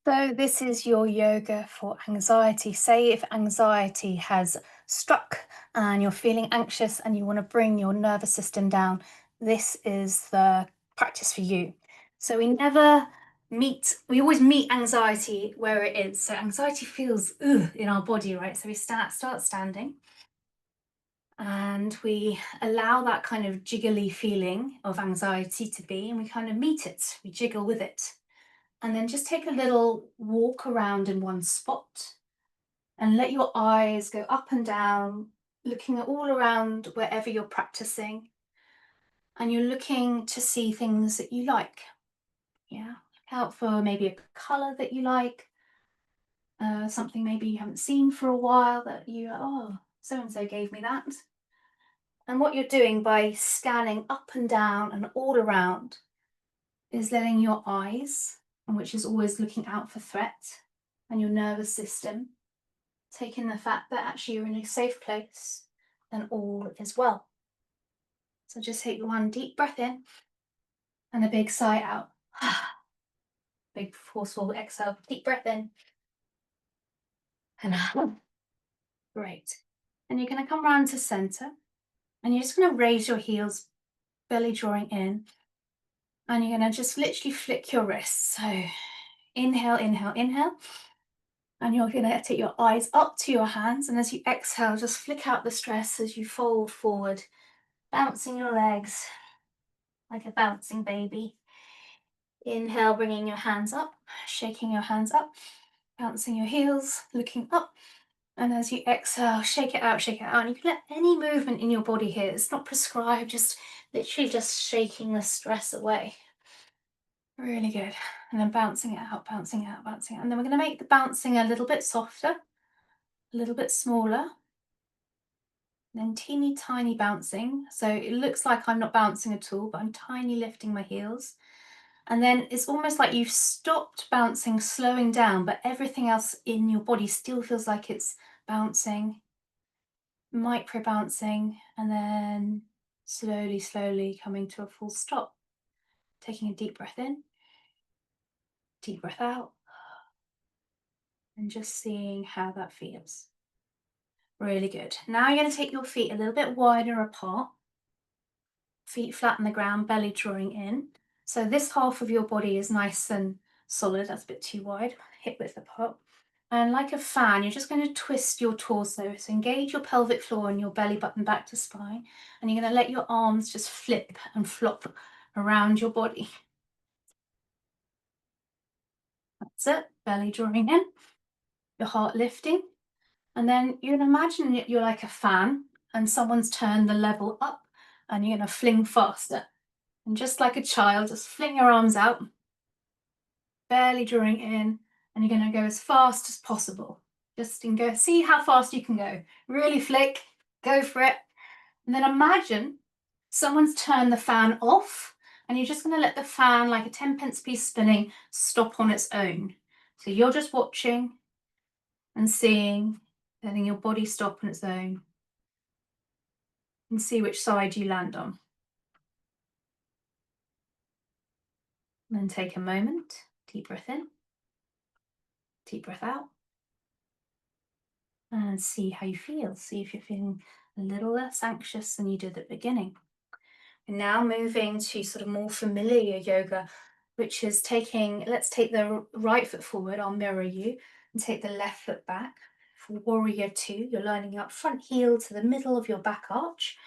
So, this is your yoga for anxiety. Say if anxiety has struck and you're feeling anxious and you want to bring your nervous system down, this is the practice for you. So, we always meet anxiety where it is. So, anxiety feels ugh in our body, right? So, we start standing and we allow that kind of jiggly feeling of anxiety to be, and we kind of meet it, we jiggle with it. And then just take a little walk around in one spot and let your eyes go up and down, looking at all around wherever you're practicing. And you're looking to see things that you like. Yeah. Look out for maybe a color that you like, something maybe you haven't seen for a while that oh, so and so gave me that. And what you're doing by scanning up and down and all around is letting your eyes, which is always looking out for threat, and your nervous system, taking the fact that actually you're in a safe place, then all is well. So just take one deep breath in and a big sigh out. Big forceful exhale, deep breath in and out. Great. And you're going to come round to center and you're just going to raise your heels, belly drawing in, and you're going to just literally flick your wrists. So inhale, inhale, inhale. And you're going to take your eyes up to your hands, and as you exhale, just flick out the stress as you fold forward, bouncing your legs like a bouncing baby. Inhale, bringing your hands up, shaking your hands up, bouncing your heels, looking up. And as you exhale, shake it out, shake it out. And you can let any movement in your body here, it's not prescribed, just literally just shaking the stress away. Really good. And then bouncing it out, bouncing it out, bouncing it out. And then we're going to make the bouncing a little bit softer, a little bit smaller. Then teeny tiny bouncing. So it looks like I'm not bouncing at all, but I'm tiny lifting my heels. And then it's almost like you've stopped bouncing, slowing down, but everything else in your body still feels like it's bouncing, micro bouncing, and then slowly, slowly coming to a full stop. Taking a deep breath in, deep breath out, and just seeing how that feels. Really good. Now you're going to take your feet a little bit wider apart. Feet flat on the ground, belly drawing in. So this half of your body is nice and solid. That's a bit too wide, hip width apart. And like a fan, you're just going to twist your torso. So engage your pelvic floor and your belly button back to spine. And you're going to let your arms just flip and flop around your body. That's it. Belly drawing in, your heart lifting. And then you're going to imagine that you're like a fan and someone's turned the level up and you're going to fling faster. And just like a child, just fling your arms out, barely drawing in, and you're going to go as fast as possible. Just go, see how fast you can go. Really flick, go for it. And then imagine someone's turned the fan off, and you're just going to let the fan, like a 10-pence piece spinning, stop on its own. So you're just watching and seeing, letting your body stop on its own, and see which side you land on. And then take a moment, deep breath in, deep breath out. And see how you feel. See if you're feeling a little less anxious than you did at the beginning. And now moving to sort of more familiar yoga, which is let's take the right foot forward, I'll mirror you, and take the left foot back. For warrior two, you're lining up front heel to the middle of your back arch.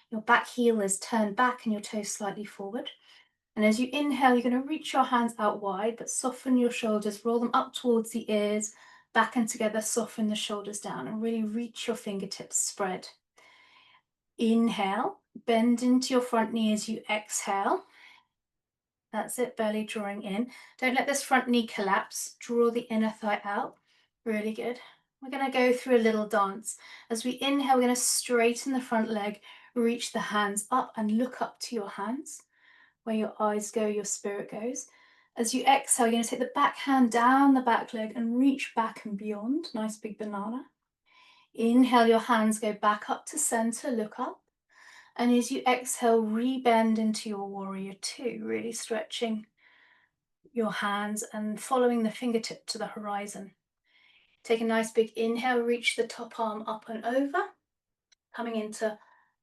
Your back heel is turned back and your toes slightly forward. And as you inhale, you're going to reach your hands out wide, but soften your shoulders, roll them up towards the ears, back and together, soften the shoulders down and really reach your fingertips spread. Inhale, bend into your front knee as you exhale. That's it, belly drawing in. Don't let this front knee collapse. Draw the inner thigh out. Really good. We're going to go through a little dance. As we inhale, we're going to straighten the front leg, reach the hands up and look up to your hands. Where your eyes go, your spirit goes. As you exhale, you're going to take the back hand down the back leg and reach back and beyond. Nice big banana. Inhale, your hands go back up to center, look up. And as you exhale, rebend into your warrior two, really stretching your hands and following the fingertip to the horizon. Take a nice big inhale, reach the top arm up and over, coming into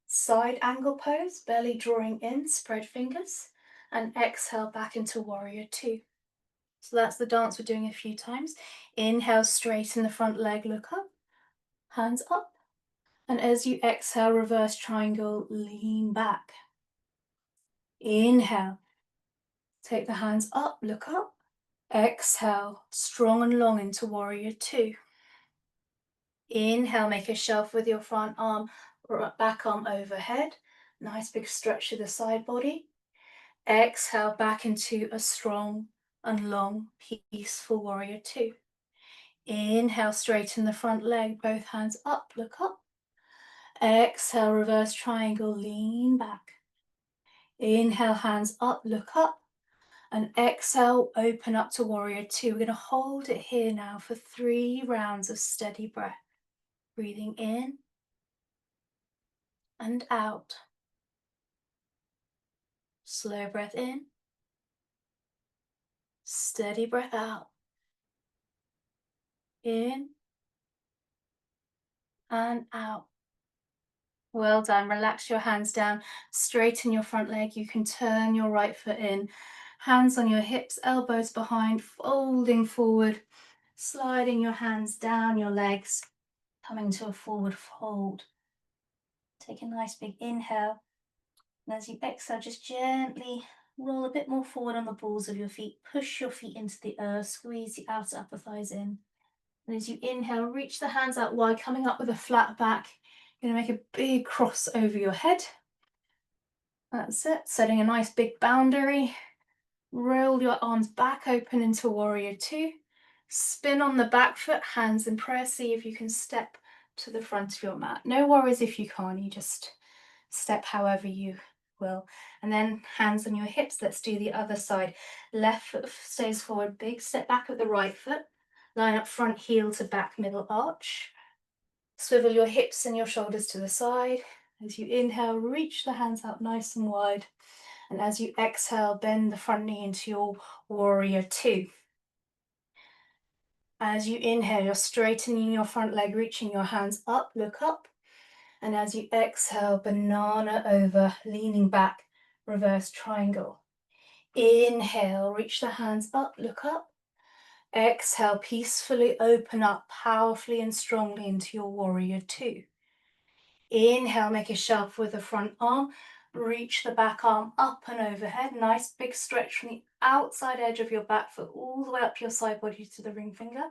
side angle pose, belly drawing in, spread fingers, and exhale back into warrior two. So that's the dance we're doing a few times. Inhale, straighten the front leg, look up, hands up. And as you exhale, reverse triangle, lean back. Inhale, take the hands up, look up. Exhale, strong and long into warrior two. Inhale, make a shelf with your front arm, back arm overhead. Nice big stretch to the side body. Exhale, back into a strong and long, peaceful warrior two. Inhale, straighten the front leg, both hands up, look up. Exhale, reverse triangle, lean back. Inhale, hands up, look up. And exhale, open up to warrior two. We're going to hold it here now for 3 rounds of steady breath. Breathing in and out. Slow breath in. Steady breath out. In and out. Well done. Relax your hands down. Straighten your front leg. You can turn your right foot in. Hands on your hips, elbows behind, folding forward. Sliding your hands down your legs. Coming to a forward fold. Take a nice big inhale. And as you exhale, just gently roll a bit more forward on the balls of your feet. Push your feet into the earth. Squeeze the outer upper thighs in. And as you inhale, reach the hands out wide, coming up with a flat back. You're going to make a big cross over your head. That's it. Setting a nice big boundary. Roll your arms back open into warrior two. Spin on the back foot, hands in prayer. See if you can step to the front of your mat. No worries if you can't. You just step however you will. And then hands on your hips. Let's do the other side. Left foot stays forward. Big step back with the right foot. Line up front heel to back middle arch. Swivel your hips and your shoulders to the side. As you inhale, reach the hands out nice and wide. And as you exhale, bend the front knee into your warrior two. As you inhale, you're straightening your front leg, reaching your hands up, look up. And as you exhale, banana over, leaning back, reverse triangle. Inhale, reach the hands up, look up. Exhale, peacefully open up powerfully and strongly into your warrior two. Inhale, make a shelf with the front arm. Reach the back arm up and overhead. Nice big stretch from the outside edge of your back foot all the way up your side body to the ring finger.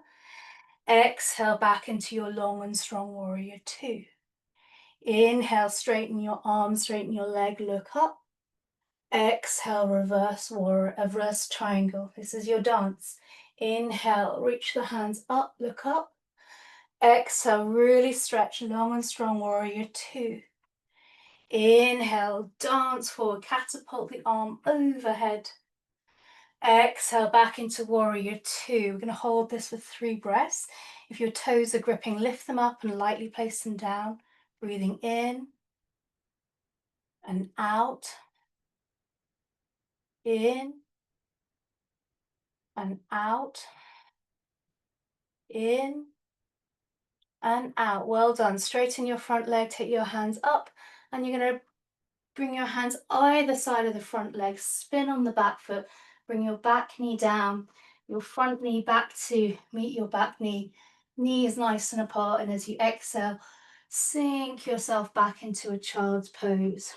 Exhale back into your long and strong warrior two. Inhale, straighten your arms, straighten your leg, look up. Exhale, reverse triangle. This is your dance. Inhale, reach the hands up, look up. Exhale, really stretch, long and strong warrior two. Inhale, dance forward, catapult the arm overhead. Exhale, back into warrior two. We're going to hold this for 3 breaths. If your toes are gripping, lift them up and lightly place them down. Breathing in and out. In and out. In and out. Well done. Straighten your front leg, take your hands up, and you're going to bring your hands either side of the front leg, spin on the back foot, bring your back knee down, your front knee back to meet your back knee. Knees nice and apart, and as you exhale, sink yourself back into a child's pose.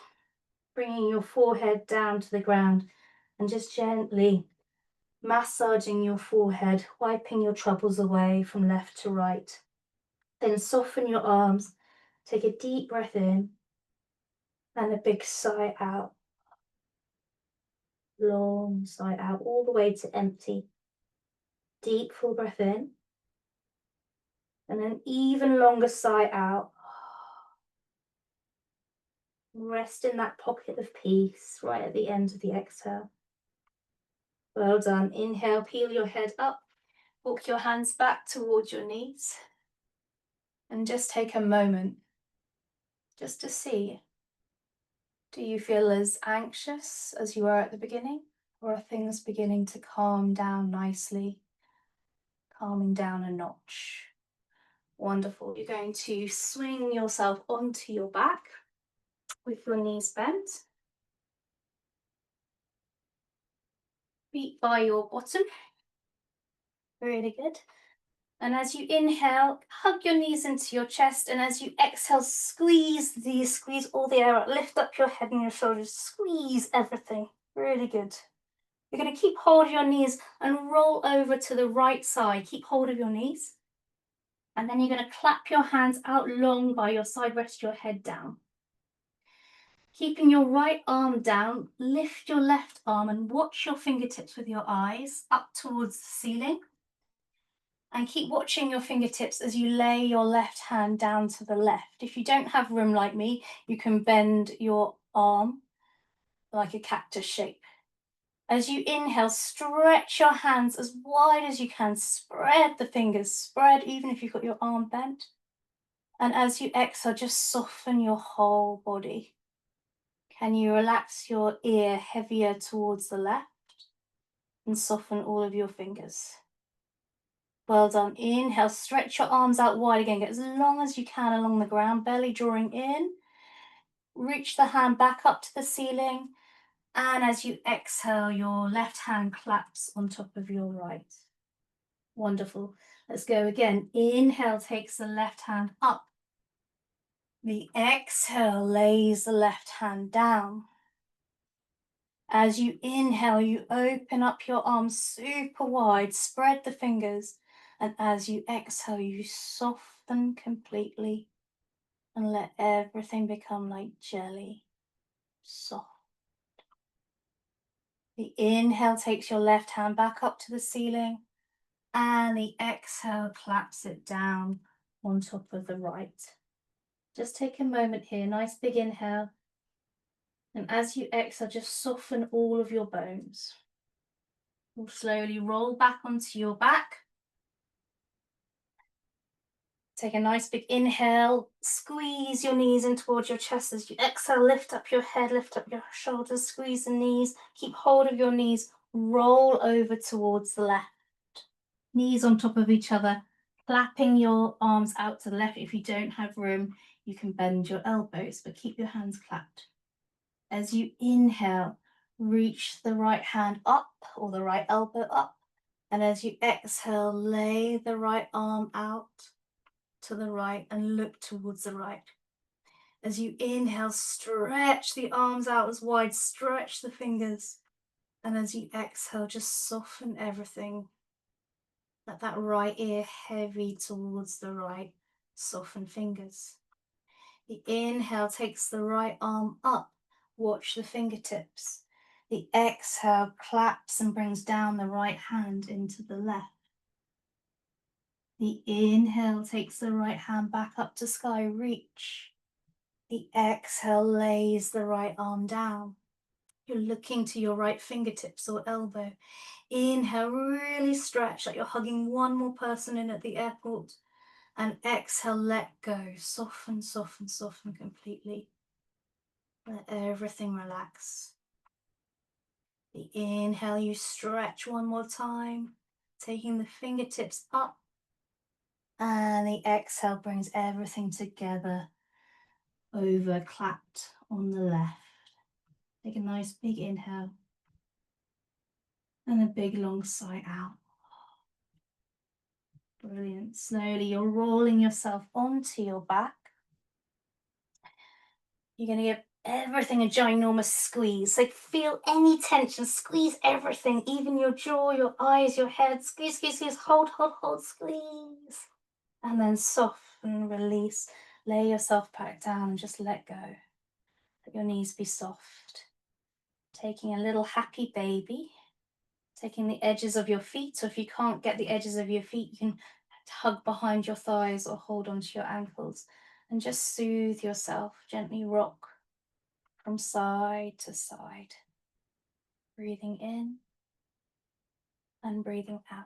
Bringing your forehead down to the ground and just gently massaging your forehead, wiping your troubles away from left to right. Then soften your arms, take a deep breath in and a big sigh out. Long sigh out, all the way to empty. Deep full breath in. And an even longer sigh out. Rest in that pocket of peace right at the end of the exhale. Well done. Inhale, peel your head up. Walk your hands back towards your knees. And just take a moment just to see. Do you feel as anxious as you were at the beginning? Or are things beginning to calm down nicely? Calming down a notch. Wonderful. You're going to swing yourself onto your back with your knees bent. Feet by your bottom. Really good. And as you inhale, hug your knees into your chest. And as you exhale, squeeze all the air out. Lift up your head and your shoulders. Squeeze everything. Really good. You're going to keep hold of your knees and roll over to the right side. Keep hold of your knees. And then you're going to clap your hands out long by your side. Rest your head down. Keeping your right arm down, lift your left arm and watch your fingertips with your eyes up towards the ceiling. And keep watching your fingertips as you lay your left hand down to the left. If you don't have room like me, you can bend your arm like a cactus shape. As you inhale, stretch your hands as wide as you can. Spread the fingers, spread even if you've got your arm bent. And as you exhale, just soften your whole body. Can you relax your ear heavier towards the left and soften all of your fingers? Well done. Inhale, stretch your arms out wide again. Get as long as you can along the ground, belly drawing in. Reach the hand back up to the ceiling. And as you exhale, your left hand claps on top of your right. Wonderful. Let's go again. Inhale takes the left hand up. The exhale lays the left hand down. As you inhale, you open up your arms super wide, spread the fingers, and as you exhale, you soften completely and let everything become like jelly, soft. The inhale takes your left hand back up to the ceiling, and the exhale claps it down on top of the right. Just take a moment here, nice big inhale. And as you exhale, just soften all of your bones. We'll slowly roll back onto your back. Take a nice big inhale, squeeze your knees in towards your chest. As you exhale, lift up your head, lift up your shoulders, squeeze the knees, keep hold of your knees, roll over towards the left. Knees on top of each other, clapping your arms out to the left. If you don't have room, you can bend your elbows, but keep your hands clapped. As you inhale, reach the right hand up or the right elbow up. And as you exhale, lay the right arm out to the right and look towards the right. As you inhale, stretch the arms out as wide, stretch the fingers. And as you exhale, just soften everything. Let that right ear heavy towards the right, soften fingers. The inhale takes the right arm up, watch the fingertips. The exhale claps and brings down the right hand into the left. The inhale takes the right hand back up to sky, reach. The exhale lays the right arm down. You're looking to your right fingertips or elbow. Inhale, really stretch like you're hugging one more person in at the airport. And exhale, let go. Soften, soften, soften completely. Let everything relax. The inhale, you stretch one more time, taking the fingertips up. And the exhale brings everything together, over clapped on the left. Take a nice big inhale and a big long sigh out. Brilliant. Slowly you're rolling yourself onto your back. You're going to give everything a ginormous squeeze. So feel any tension, squeeze everything, even your jaw, your eyes, your head. Squeeze, squeeze, squeeze, hold, hold, hold, squeeze. And then soften, release. Lay yourself back down and just let go. Let your knees be soft. Taking a little happy baby. Taking the edges of your feet. So if you can't get the edges of your feet, you can hug behind your thighs or hold onto your ankles. And just soothe yourself. Gently rock from side to side. Breathing in and breathing out.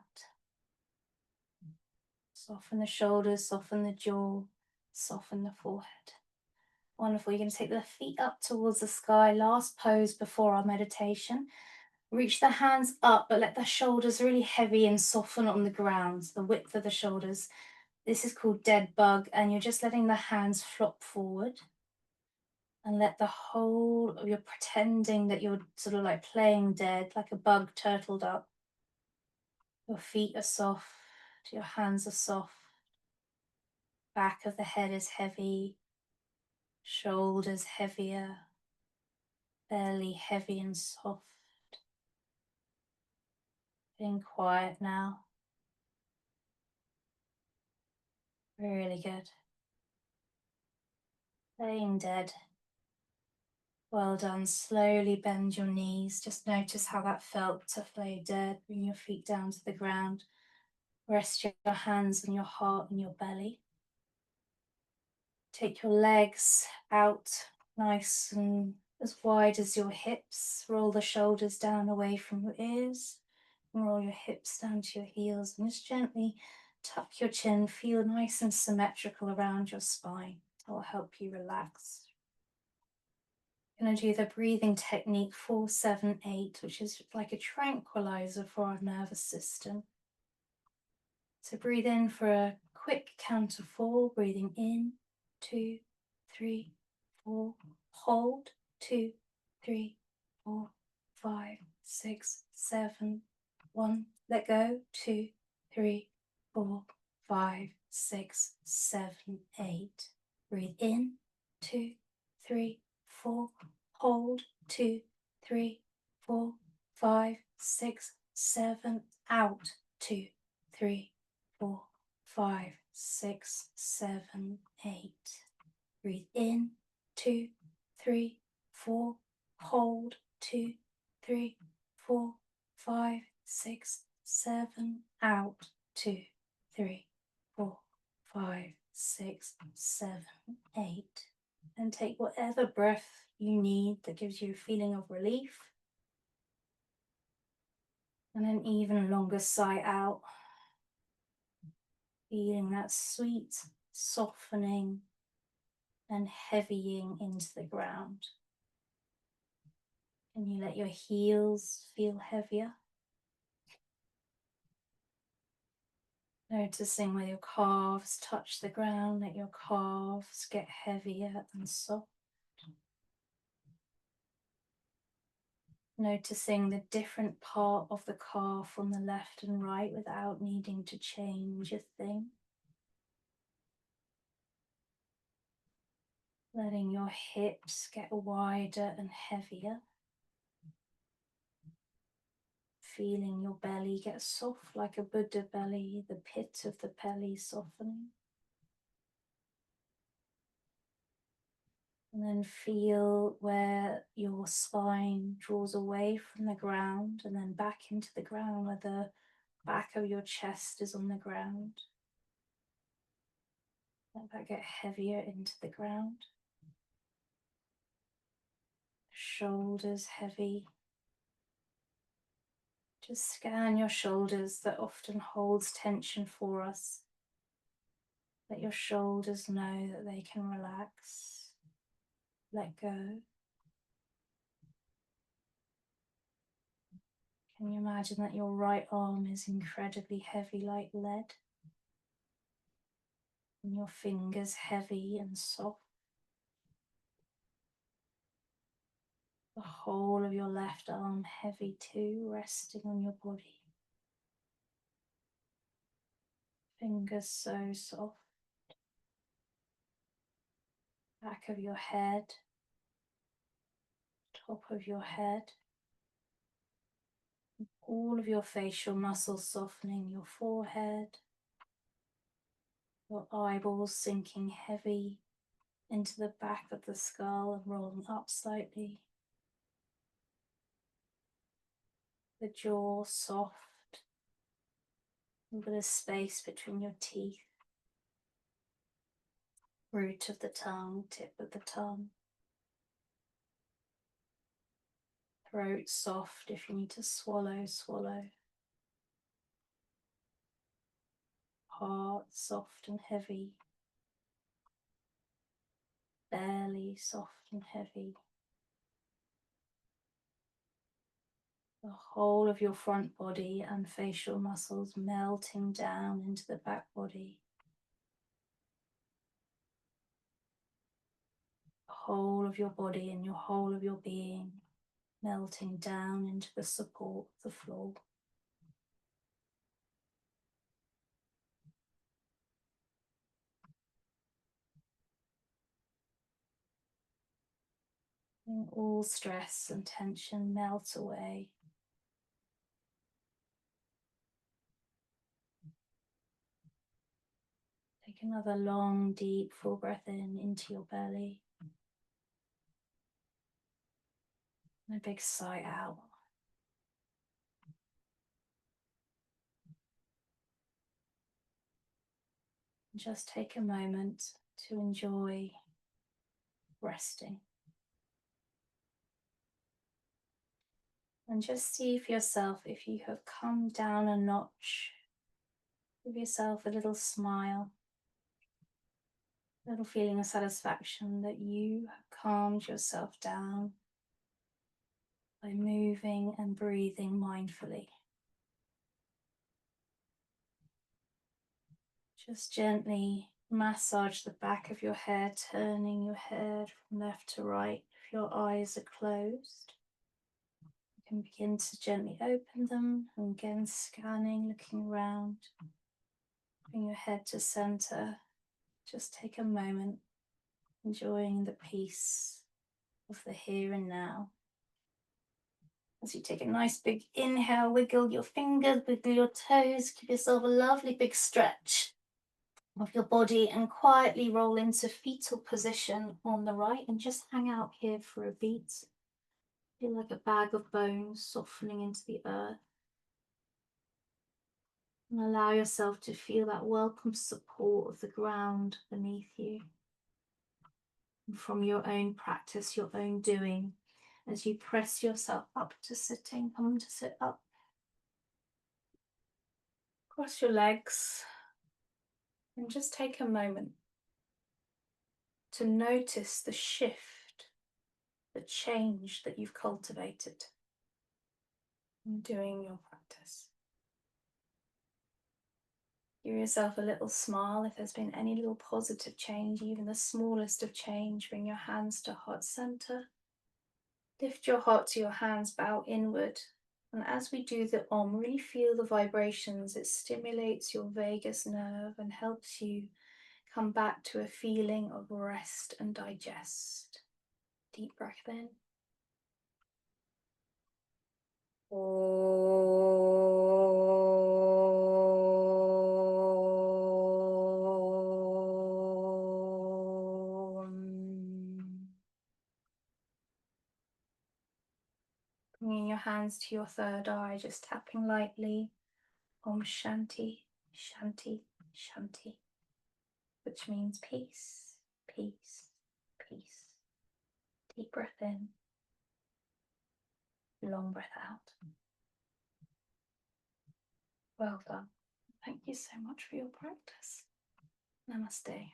Soften the shoulders, soften the jaw, soften the forehead. Wonderful. You're going to take the feet up towards the sky. Last pose before our meditation. Reach the hands up, but let the shoulders really heavy and soften on the ground, the width of the shoulders. This is called dead bug, and you're just letting the hands flop forward. And let the whole of you're pretending that you're sort of like playing dead, like a bug turtled up. Your feet are soft, your hands are soft. Back of the head is heavy, shoulders heavier, belly heavy and soft. Being quiet now. Really good. Playing dead. Well done. Slowly bend your knees. Just notice how that felt to play dead. Bring your feet down to the ground. Rest your hands on your heart and your belly. Take your legs out nice and as wide as your hips. Roll the shoulders down away from your ears. And roll your hips down to your heels. And just gently tuck your chin. Feel nice and symmetrical around your spine. That will help you relax. I'm going to do the breathing technique 4-7-8, which is like a tranquilizer for our nervous system. So breathe in for a quick count of 4, breathing in, 2, 3, 4, hold, 2, 3, 4, 5, 6, 7, 1, let go, 2, 3, 4, 5, 6, 7, 8. Breathe in, 2, 3, 4, hold, 2, 3, 4, 5, 6, 7, out, 2, 3, 4, 5, 6, 7, 8. Breathe in, 2, 3, 4, hold, 2, 3, 4, 5, 6, 7, out, 2, 3, 4, 5, 6, 7, 8. And take whatever breath you need that gives you a feeling of relief. And an even longer sigh out. Feeling that sweet softening and heavying into the ground. Can you let your heels feel heavier? Noticing where your calves touch the ground, let your calves get heavier and soft. Noticing the different part of the calf on the left and right without needing to change a thing. Letting your hips get wider and heavier. Feeling your belly get soft like a Buddha belly, the pit of the belly softening. And then feel where your spine draws away from the ground and then back into the ground, where the back of your chest is on the ground. Let that get heavier into the ground. Shoulders heavy. Just scan your shoulders, that often holds tension for us. Let your shoulders know that they can relax, let go. Can you imagine that your right arm is incredibly heavy like lead? And your fingers heavy and soft. The whole of your left arm heavy too, resting on your body. Fingers so soft. Back of your head. Top of your head. All of your facial muscles softening, your forehead. Your eyeballs sinking heavy into the back of the skull and rolling up slightly. The jaw soft, a bit of space between your teeth. Root of the tongue, tip of the tongue. Throat soft, if you need to swallow, swallow. Heart soft and heavy. Belly soft and heavy. The whole of your front body and facial muscles melting down into the back body. The whole of your body and your whole of your being melting down into the support of the floor. And all stress and tension melt away. Take another long, deep, full breath in into your belly. And a big sigh out. And just take a moment to enjoy resting. And just see for yourself if you have come down a notch. Give yourself a little smile, a little feeling of satisfaction that you have calmed yourself down by moving and breathing mindfully. Just gently massage the back of your head, turning your head from left to right if your eyes are closed. You can begin to gently open them and again scanning, looking around. Bring your head to center. Just take a moment, enjoying the peace of the here and now. As you take a nice big inhale, wiggle your fingers, wiggle your toes, give yourself a lovely big stretch of your body and quietly roll into fetal position on the right and just hang out here for a beat. Feel like a bag of bones softening into the earth. And allow yourself to feel that welcome support of the ground beneath you. And from your own practice, your own doing, as you press yourself up to sitting, come to sit up. Cross your legs and just take a moment to notice the shift, the change that you've cultivated in doing your practice. Give yourself a little smile if there's been any little positive change, even the smallest of change. Bring your hands to heart center. Lift your heart to your hands, bow inward. And as we do the Om, really feel the vibrations. It stimulates your vagus nerve and helps you come back to a feeling of rest and digest. Deep breath in. Bringing your hands to your third eye, just tapping lightly. Om Shanti, Shanti, Shanti, which means peace, peace, peace. Deep breath in, long breath out. Well done. Thank you so much for your practice. Namaste.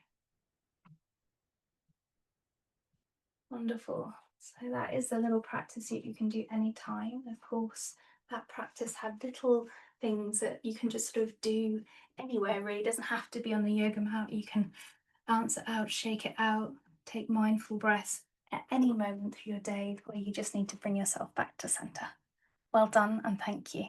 Wonderful. So that is a little practice that you can do anytime. Of course, that practice had little things that you can just sort of do anywhere, really. It doesn't have to be on the yoga mat. You can bounce it out, shake it out, take mindful breaths at any moment through your day where you just need to bring yourself back to center. Well done and thank you.